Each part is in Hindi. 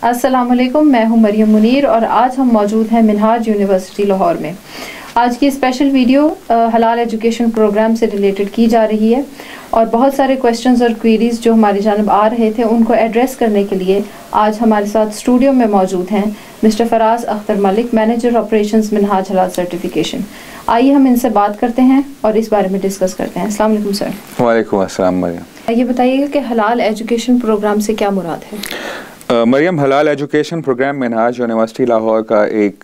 अस्सलामुअलैकुम, मैं हूं मरियम मुनीर और आज हम मौजूद हैं मिनहाज यूनिवर्सिटी लाहौर में। आज की स्पेशल वीडियो हलाल एजुकेशन प्रोग्राम से रिलेटेड की जा रही है और बहुत सारे क्वेश्चंस और क्वेरीज जो हमारी जानब आ रहे थे उनको एड्रेस करने के लिए आज हमारे साथ स्टूडियो में मौजूद हैं mister Faraz Akhtar Malik, manager operations Minhaj Halal certification. आइए हम इनसे बात करते हैं और इस बारे में डिस्कस करते हैं। अस्सलाम वालेकुम सर। वालेकुम अस्सलाम मरियम। ये बताइएगा कि हलाल एजुकेशन प्रोग्राम से क्या मुराद है? Maryam, Halal education program Minhaj university Lahore का एक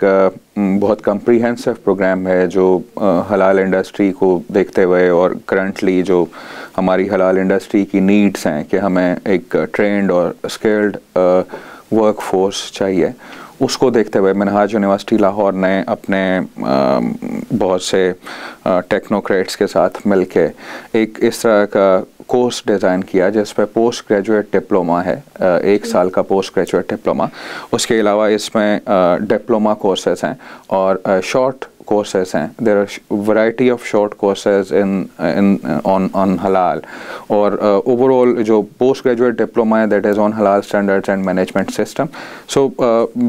बहुत कम्प्रीहेंसिव प्रोग्राम है जो हलाल इंडस्ट्री को देखते हुए और करंटली जो हमारी हलाल इंडस्ट्री की नीड्स हैं कि हमें एक ट्रेंड और स्किल्ड वर्क फोर्स चाहिए, उसको देखते हुए मिनहाज यूनिवर्सिटी लाहौर ने अपने बहुत से टेक्नोक्रेट्स के साथ मिलके एक इस तरह का कोर्स डिज़ाइन किया जिसमें पोस्ट ग्रेजुएट डिप्लोमा है, 1 साल का पोस्ट ग्रेजुएट डिप्लोमा। उसके अलावा इसमें डिप्लोमा कोर्सेज हैं और शॉर्ट courses हैं। There are variety of short courses on halal और overall जो post graduate diploma है that is on halal standards and management system. So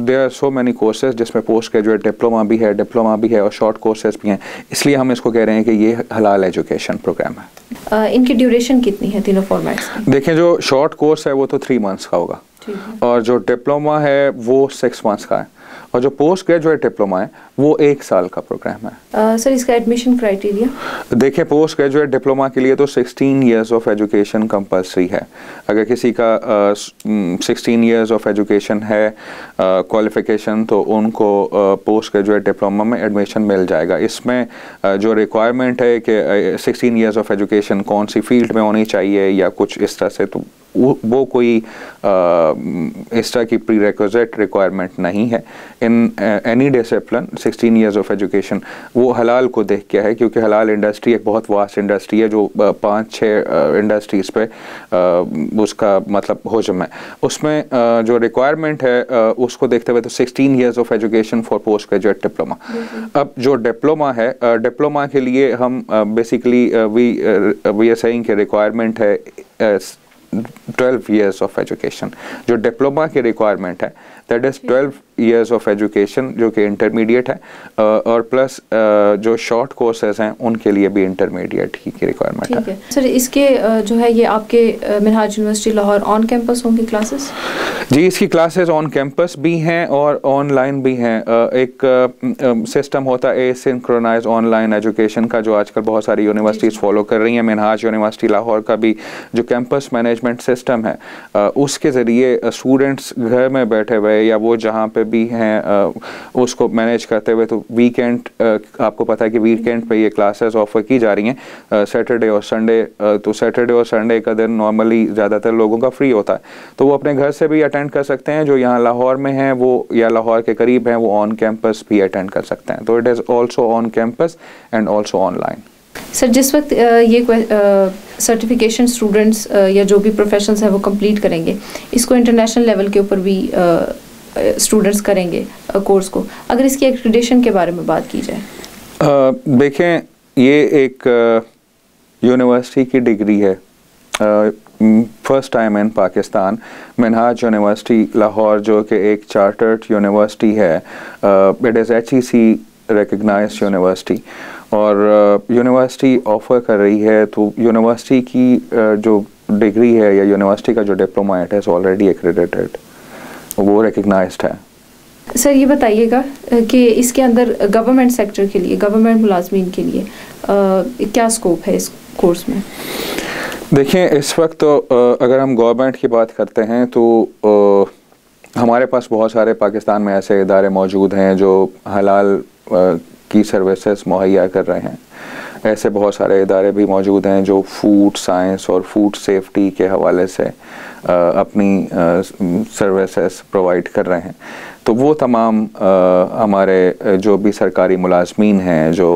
there are so many courses जिसमें post graduate diploma भी है, diploma भी है और short courses भी हैं, इसलिए हम इसको कह रहे हैं कि ये हलाल एजुकेशन प्रोग्राम है। इनकी ड्यूरेशन कितनी है तीनों फॉर्मेट्स की? देखें, जो शॉर्ट कोर्स है वो तो 3 मंथ्स का होगा और जो डिप्लोमा है वो 6 मंथ्स का है और जो पोस्ट ग्रेजुएट डिप्लोमा है वो 1 साल का प्रोग्राम है। सर, इसका एडमिशन क्राइटेरिया? देखिए, पोस्ट ग्रेजुएट डिप्लोमा के लिए तो 16 इयर्स ऑफ एजुकेशन कंपलसरी है। अगर किसी का 16 इयर्स ऑफ एजुकेशन है क्वालिफिकेशन तो उनको पोस्ट ग्रेजुएट डिप्लोमा में एडमिशन मिल जाएगा। इसमें जो रिक्वायरमेंट है कि 16 इयर्स ऑफ एजुकेशन कौन सी फील्ड में होनी चाहिए या कुछ इस तरह से, तो वो कोई इस तरह की प्री रिक्विजिट रिक्वायरमेंट नहीं है। In any discipline 16 years of education वो हलाल को देख के है, क्योंकि हलाल इंडस्ट्री एक बहुत वास्ट इंडस्ट्री है जो 5-6 इंडस्ट्रीज़ पे उसका मतलब हुजम है। उसमें जो रिक्वायरमेंट है उसको देखते हुए तो 16 years of education for post graduate diploma. अब जो डिप्लोमा है, डिप्लोमा के लिए हम बेसिकली वी आर सेइंग कि रिक्वायरमेंट है 12 years of education। जो डिप्लोमा की रिक्वायरमेंट है that is 12 years of education जो कि इंटरमीडिएट है और प्लस जो शॉर्ट कोर्सेज हैं उनके लिए भी इंटरमीडिएट की रिक्वायरमेंट है। सर, इसके जो है ये आपके Minhaj university Lahore on campus होंगी क्लासेस? जी, इसकी क्लासेस ऑन कैंपस भी हैं और ऑनलाइन भी हैं। एक सिस्टम होता है एसिंक्रोनाइज ऑनलाइन एजुकेशन का जो आजकल बहुत सारी यूनिवर्सिटीज़ फॉलो कर रही हैं। मिनहाज यूनिवर्सिटी लाहौर का भी जो कैंपस मैनेजमेंट सिस्टम है उसके ज़रिए स्टूडेंट्स घर में बैठे हुए या वो जहाँ पे भी हैं उसको मैनेज करते हुए, तो वीकेंड आपको पता है कि वीकेंड पे ये क्लासेस ऑफर की जा रही हैं सैटरडे और संडे। तो सैटरडे और संडे का दिन नॉर्मली ज़्यादातर लोगों का फ्री होता है, तो वो अपने घर से भी अटेंड कर सकते हैं। जो यहाँ लाहौर में हैं वो या लाहौर के करीब हैं वो ऑन कैंपस भी अटेंड कर सकते हैं। तो it is also on campus and also online. Sir, जिस वक्त ये सर्टिफिकेशन स्टूडेंट्स या जो भी प्रोफेशनल्स हैं वो कंप्लीट करेंगे, इसको इंटरनेशनल लेवल के ऊपर भी स्टूडेंट्स करेंगे कोर्स को, अगर इसकी एक्रेडिटेशन के बारे में बात की जाए? देखें, ये एक यूनिवर्सिटी की डिग्री है, first time in Pakistan. Minhaj university Lahore जो कि एक चार्टर्ड यूनिवर्सिटी है, it is HEC recognised university और यूनिवर्सिटी ऑफ़र कर रही है। तो यूनिवर्सिटी की जो डिग्री है या यूनिवर्सिटी का जो डिप्लोमा है इट इज़ ऑलरेडी एक्रेडिटेड, वो रिकग्नाइज्ड है। सर, ये बताइएगा कि इसके अंदर गवर्नमेंट सेक्टर के लिए, गवर्नमेंट मुलाजमीन के लिए क्या स्कोप है इस कोर्स में? देखिए, इस वक्त तो अगर हम गवर्नमेंट की बात करते हैं तो हमारे पास बहुत सारे पाकिस्तान में ऐसे इदारे मौजूद हैं जो हलाल की सर्विसेज मुहैया कर रहे हैं। ऐसे बहुत सारे इदारे भी मौजूद हैं जो फूड साइंस और फूड सेफ्टी के हवाले से अपनी सर्विसेज प्रोवाइड कर रहे हैं। तो वो तमाम हमारे जो भी सरकारी मुलाजमीन हैं जो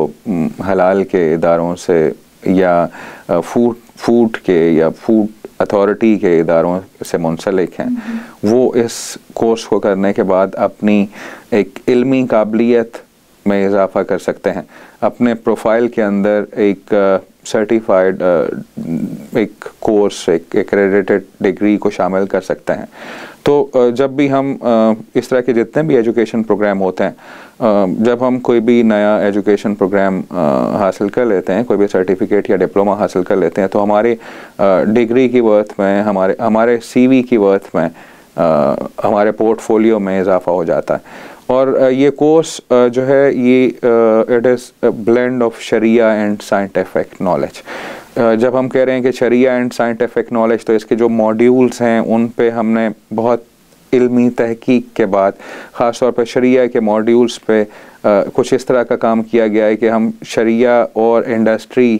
हलाल के इदारों से या फूड के या फूड अथॉरिटी के इदारों से मुंसलिक हैं, वो इस कोर्स को करने के बाद अपनी एक इल्मी काबिलियत में इजाफ़ा कर सकते हैं। अपने प्रोफाइल के अंदर एक सर्टिफाइड एक कोर्स, एक एक्रेडिटेड डिग्री को शामिल कर सकते हैं। तो जब भी हम इस तरह के जितने भी एजुकेशन प्रोग्राम होते हैं, जब हम कोई भी नया एजुकेशन प्रोग्राम हासिल कर लेते हैं, कोई भी सर्टिफिकेट या डिप्लोमा हासिल कर लेते हैं, तो हमारे डिग्री की वर्थ में, हमारे CV की वर्थ में, हमारे पोर्टफोलियो में इजाफा हो जाता है। और ये कोर्स जो है ये it is blend of sharia and scientific knowledge. जब हम कह रहे हैं कि शरिया एंड साइंटिफिक नॉलेज, तो इसके जो मॉड्यूल्स हैं उन पे हमने बहुत इल्मी तहकीक के बाद ख़ास तौर पर शरिया के मॉड्यूल्स पे कुछ इस तरह का काम किया गया है कि हम शरिया और इंडस्ट्री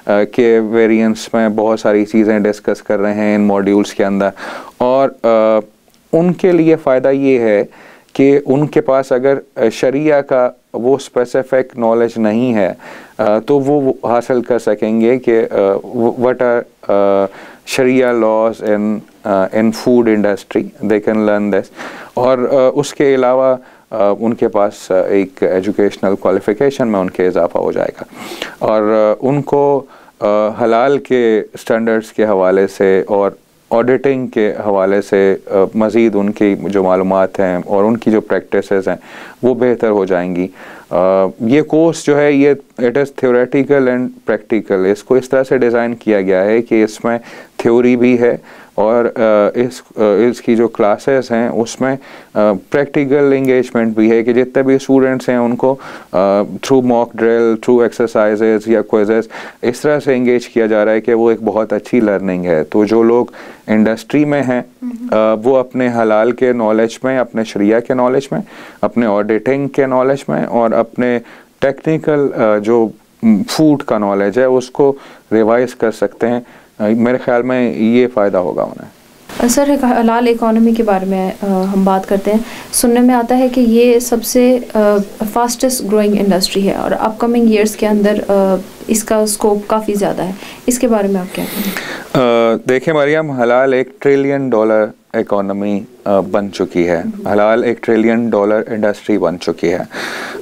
के वेरिएंट्स में बहुत सारी चीज़ें डिस्कस कर रहे हैं इन मॉड्यूल्स के अंदर। और उनके लिए फ़ायदा ये है कि उनके पास अगर शरिया का वो स्पेसिफिक नॉलेज नहीं है तो वो हासिल कर सकेंगे कि what are sharia laws in food industry, they can learn this. और उसके अलावा उनके पास एक एजुकेशनल क्वालिफ़िकेशन में उनके इजाफा हो जाएगा और उनको हलाल के स्टैंडर्ड्स के हवाले से और ऑडिटिंग के हवाले से मज़ीद उनकी जो मालूमात हैं और उनकी जो प्रैक्टिसेस हैं वो बेहतर हो जाएंगी। ये कोर्स जो है ये it is theoretical and practical. इसको इस तरह से डिज़ाइन किया गया है कि इसमें थ्योरी भी है और इसकी जो क्लासेस हैं उसमें प्रैक्टिकल इंगेजमेंट भी है कि जितने भी स्टूडेंट्स हैं उनको through mock drill, through exercises या क्विजेस इस तरह से इंगेज किया जा रहा है कि वो एक बहुत अच्छी लर्निंग है। तो जो लोग इंडस्ट्री में हैं वो अपने हलाल के नॉलेज में, अपने शरिया के नॉलेज में, अपने ऑडिटिंग के नॉलेज में और अपने टेक्निकल जो फूड का नॉलेज है उसको रिवाइज कर सकते हैं। मेरे ख्याल में ये फ़ायदा होगा उन्हें। सर, हलाल इकोनॉमी के बारे में हम बात करते हैं। सुनने में आता है कि ये सबसे फास्टेस्ट ग्रोइंग इंडस्ट्री है और अपकमिंग ईयर्स के अंदर इसका स्कोप काफ़ी ज़्यादा है। इसके बारे में आप क्या कहेंगे? देखिए मरियम, हलाल $1 ट्रिलियन इकोनॉमी बन चुकी है। हलाल $1 ट्रिलियन इंडस्ट्री बन चुकी है।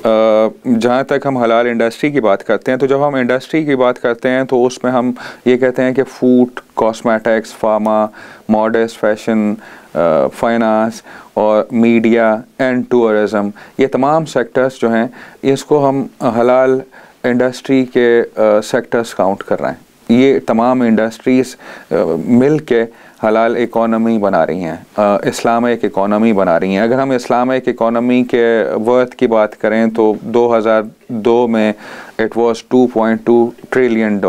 जहाँ तक हम हलाल इंडस्ट्री की बात करते हैं, तो जब हम इंडस्ट्री की बात करते हैं तो उसमें हम ये कहते हैं कि फूड, कॉस्मेटिक्स, फार्मा, मॉडर्स, फैशन, फाइनेंस और मीडिया एंड टूरिज़म, ये तमाम सेक्टर्स जो हैं इसको हम हलाल इंडस्ट्री के सेक्टर्स काउंट कर रहे हैं। ये तमाम इंडस्ट्रीज़ मिल के हलाल इकोनॉमी बना रही हैं, इस्लामिक इकोनॉमी बना रही हैं। अगर हम इस्लामिक इकोनॉमी के वर्थ की बात करें तो 2002 में इट वाज $2.2 ट्रिलियन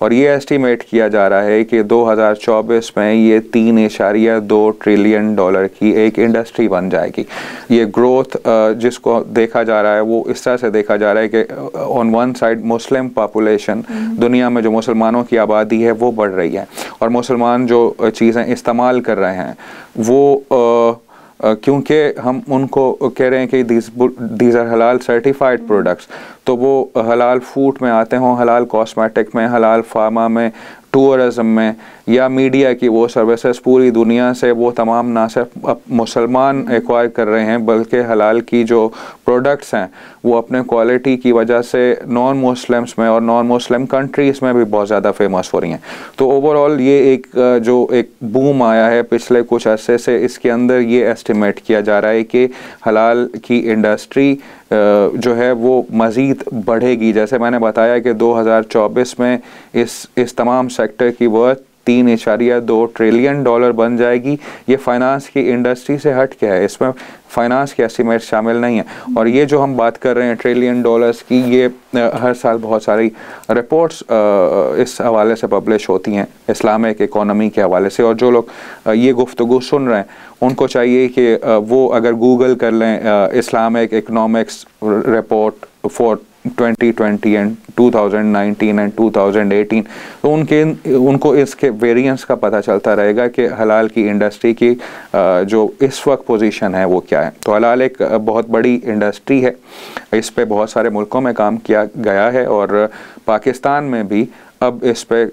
और ये एस्टीमेट किया जा रहा है कि 2024 में ये $3.2 ट्रिलियन की एक इंडस्ट्री बन जाएगी। ये ग्रोथ जिसको देखा जा रहा है वो इस तरह से देखा जा रहा है कि on one side Muslim population, दुनिया में जो मुसलमानों की आबादी है वो बढ़ रही है और मुसलमान जो चीज़ें इस्तेमाल कर रहे हैं वो क्योंकि हम उनको कह रहे हैं कि दीज आर हलाल सर्टिफाइड प्रोडक्ट्स, तो वो हलाल फूड में आते हों, हलाल कॉस्मेटिक में, हलाल फार्मा में, टूरिज़म में या मीडिया की वो सर्विसेज पूरी दुनिया से वो तमाम ना सिर्फ मुसलमान एक्वायर कर रहे हैं बल्कि हलाल की जो प्रोडक्ट्स हैं वो अपने क्वालिटी की वजह से नॉन मुस्लिम्स में और नॉन मुस्लिम कंट्रीज़ में भी बहुत ज़्यादा फेमस हो रही हैं। तो ओवरऑल ये एक बूम आया है पिछले कुछ अरसे से, इसके अंदर ये एस्टिमेट किया जा रहा है कि हलाल की इंडस्ट्री जो है वो मज़ीद बढ़ेगी। जैसे मैंने बताया कि 2024 में इस तमाम सेक्टर की वर्थ $3.2 ट्रिलियन बन जाएगी। ये फाइनेंस की इंडस्ट्री से हट के है, इसमें फाइनेंस के एस्टीमेट शामिल नहीं है। और ये जो हम बात कर रहे हैं $1 ट्रिलियन की, ये हर साल बहुत सारी रिपोर्ट्स इस हवाले से पब्लिश होती हैं इस्लामिक इकोनॉमी के हवाले से। और जो लोग ये गुफ्तगू सुन रहे हैं उनको चाहिए कि वो अगर गूगल कर लें Islamic economics report for 2020 and 2019 and 2018, तो उनको इसके वेरिएंस का पता चलता रहेगा कि हलाल की इंडस्ट्री की जो इस वक्त पोजीशन है वो क्या है। तो हलाल एक बहुत बड़ी इंडस्ट्री है, इस पे बहुत सारे मुल्कों में काम किया गया है और पाकिस्तान में भी अब इस पे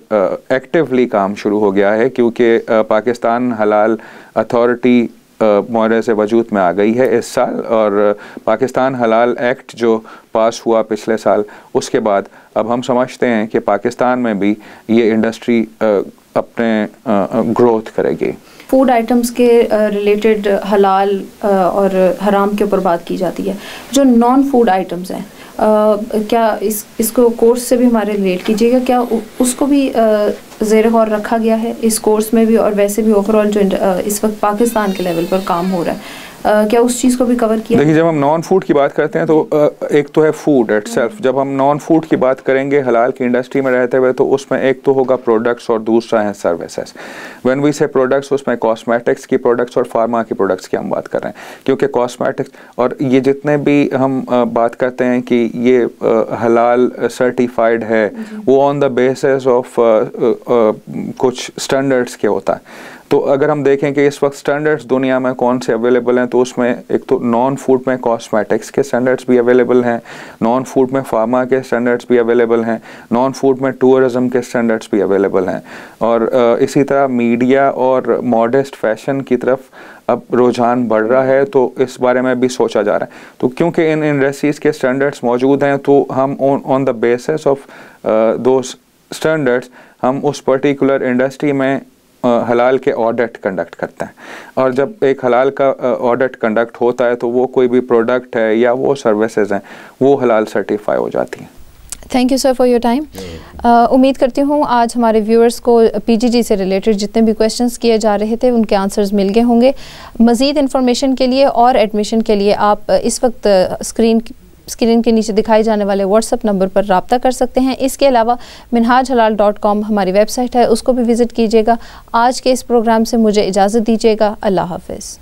एक्टिवली काम शुरू हो गया है क्योंकि पाकिस्तान हलाल अथॉरिटी मुआहदे से वजूद में आ गई है इस साल। और पाकिस्तान हलाल एक्ट जो पास हुआ पिछले साल, उसके बाद अब हम समझते हैं कि पाकिस्तान में भी ये इंडस्ट्री अपने ग्रोथ करेगी। फूड आइटम्स के रिलेटेड हलाल और हराम के ऊपर बात की जाती है, जो नॉन फूड आइटम्स हैं, क्या इसको कोर्स से भी हमारे रिलेट कीजिएगा, क्या उसको भी ज़ेर गौर रखा गया है इस कोर्स में भी, और वैसे भी ओवरऑल जो इस वक्त पाकिस्तान के लेवल पर काम हो रहा है, क्या उस चीज़ को भी कवर किया? देखिए, जब हम नॉन फूड की बात करते हैं तो एक तो है फूड इटसेल्फ। जब हम नॉन फूड की बात करेंगे हलाल की इंडस्ट्री में रहते हुए, तो उसमें एक तो होगा प्रोडक्ट्स और दूसरा है सर्विसेज। व्हेन वी से प्रोडक्ट्स, उसमें कॉस्मेटिक्स की प्रोडक्ट्स और फार्मा की प्रोडक्ट्स की हम बात कर रहे हैं, क्योंकि कॉस्मेटिक्स और ये जितने भी हम बात करते हैं कि ये हलाल सर्टिफाइड है, वो ऑन द बेसिस ऑफ कुछ स्टैंडर्ड्स के होता है। तो अगर हम देखें कि इस वक्त स्टैंडर्ड्स दुनिया में कौन से अवेलेबल हैं, तो उसमें एक तो नॉन फूड में कॉस्मेटिक्स के स्टैंडर्ड्स भी अवेलेबल हैं, नॉन फूड में फार्मा के स्टैंडर्ड्स भी अवेलेबल हैं, नॉन फूड में टूरिज्म के स्टैंडर्ड्स भी अवेलेबल हैं। और इसी तरह मीडिया और मॉडेस्ट फैशन की तरफ अब रुझान बढ़ रहा है, तो इस बारे में भी सोचा जा रहा है। तो क्योंकि इन इंडस्ट्रीज़ के स्टैंडर्ड्स मौजूद हैं, तो हम on the basis of those standards हम उस पर्टिकुलर इंडस्ट्री में हलाल के ऑडिट कंडक्ट करते हैं। और जब एक हलाल का ऑडिट कंडक्ट होता है, तो वो कोई भी प्रोडक्ट है या वो सर्विसेज हैं, वो हलाल सर्टिफाई हो जाती हैं। Thank you sir for your time. उम्मीद करती हूँ आज हमारे व्यूअर्स को पीजीडी से रिलेटेड जितने भी क्वेश्चंस किए जा रहे थे उनके आंसर्स मिल गए होंगे। मज़ीद इन्फॉर्मेशन के लिए और एडमिशन के लिए आप इस वक्त स्क्रीन के नीचे दिखाई जाने वाले व्हाट्सएप नंबर पर रब्ता कर सकते हैं। इसके अलावा minhajhalal.com हमारी वेबसाइट है, उसको भी विज़िट कीजिएगा। आज के इस प्रोग्राम से मुझे इजाज़त दीजिएगा। अल्लाह हाफ़िज़।